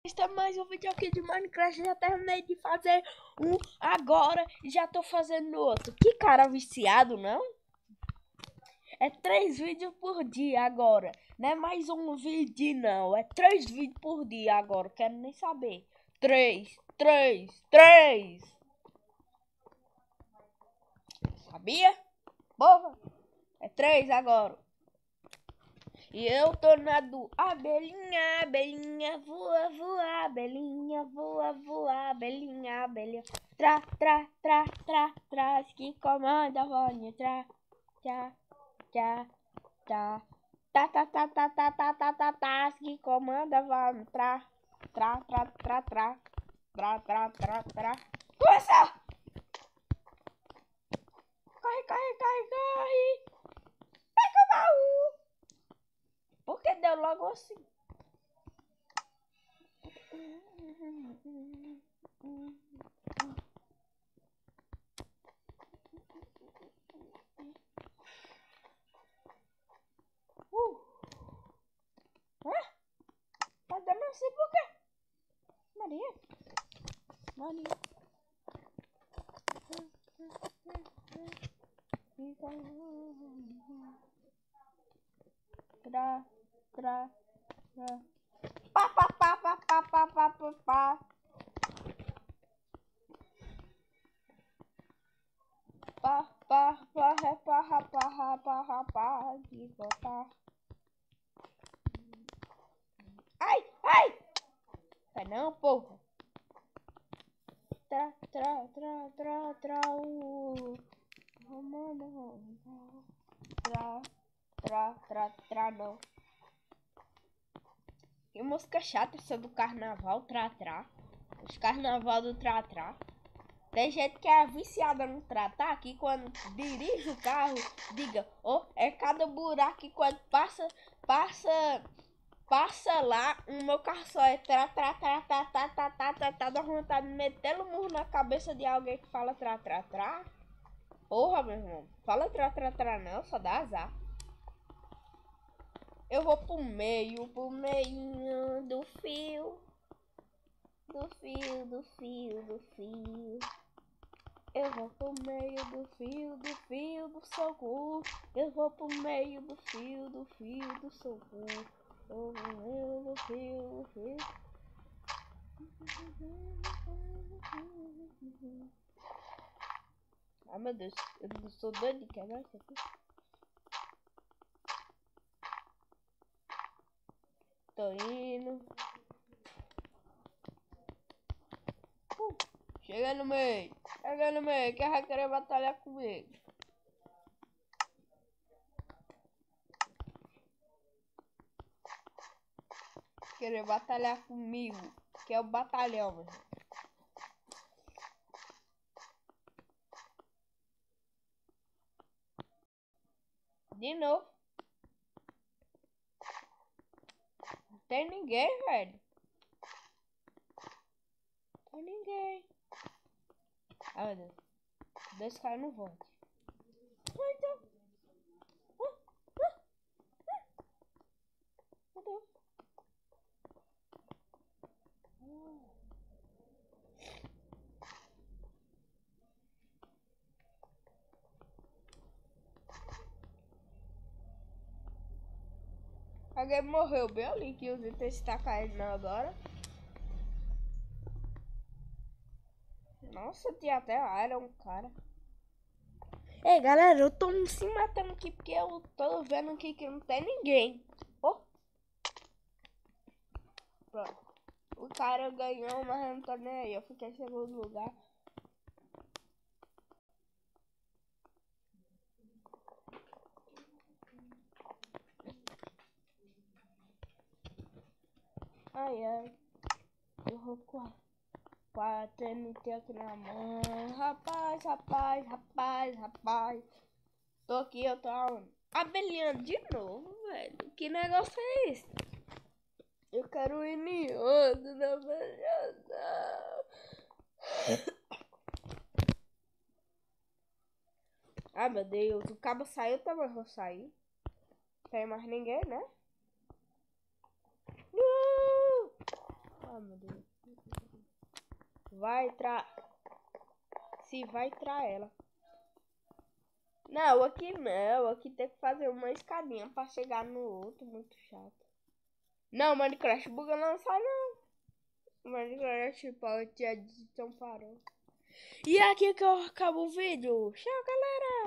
Este é mais um vídeo aqui de Minecraft. Já terminei de fazer um agora e já tô fazendo outro. Que cara viciado, não? É 3 vídeos por dia agora. Não é mais um vídeo, não. É 3 vídeos por dia agora. Quero nem saber. 3. Sabia? Boa. É 3 agora. E eu tô na do abelhinha, abelhinha, voa, voa, abelhinha, voa, voa, abelhinha, abelhinha. Traz, que comanda, vônia, tchá, que comanda, vônia, Começa! Corre! Pega o baú! Por que deu logo assim? Tá dando assim por quê? Maria. Tra. Pá. De voltar. Ai! Vai não, porra. Não. Que música chata essa do carnaval, Os carnaval do Tem gente que é viciada no tá que quando dirige o carro, diga, é cada buraco que quando passa lá, o meu carro só é dá vontade de meter o murro na cabeça de alguém que fala Porra, meu irmão, fala não, só dá azar. Eu vou pro meio do fio. Eu vou pro meio do fio do socorro. Eu vou pro meio do fio do socorro. Eu vou pro meio do fio. Ai meu Deus, eu não sou doido de quebrar isso aqui. Tô indo. Chega no meio, quem vai querer batalhar comigo? Querer batalhar comigo, que é o batalhão, mano. De novo. Não tem ninguém, velho. Tem ninguém. Ai, meu Deus. Dois caras no volte. Então. Meu Deus. Alguém morreu bem ali, que os itens está caindo agora. Nossa, tinha até Iron, cara. Ei, galera, eu tô se matando aqui porque eu tô vendo aqui que não tem ninguém. Pronto. O cara ganhou, mas eu não tô nem aí. Eu fiquei em segundo lugar. Ai. Eu vou com a TNT aqui na mão. Rapaz. Tô aqui, eu tô abelhando de novo, velho. Que negócio é esse? Eu quero ir em outro na abelhada. Ai, meu Deus. O cabo saiu, também vou sair. Tem mais ninguém, né? Ai, meu Deus. vai entrar. Se vai entrar ela. Não, aqui não. Aqui tem que fazer uma escadinha pra chegar no outro. Muito chato. Não, Minecraft buga não sai não. Minecraft pode a edição parou. E aqui que eu acabo o vídeo. Tchau, galera.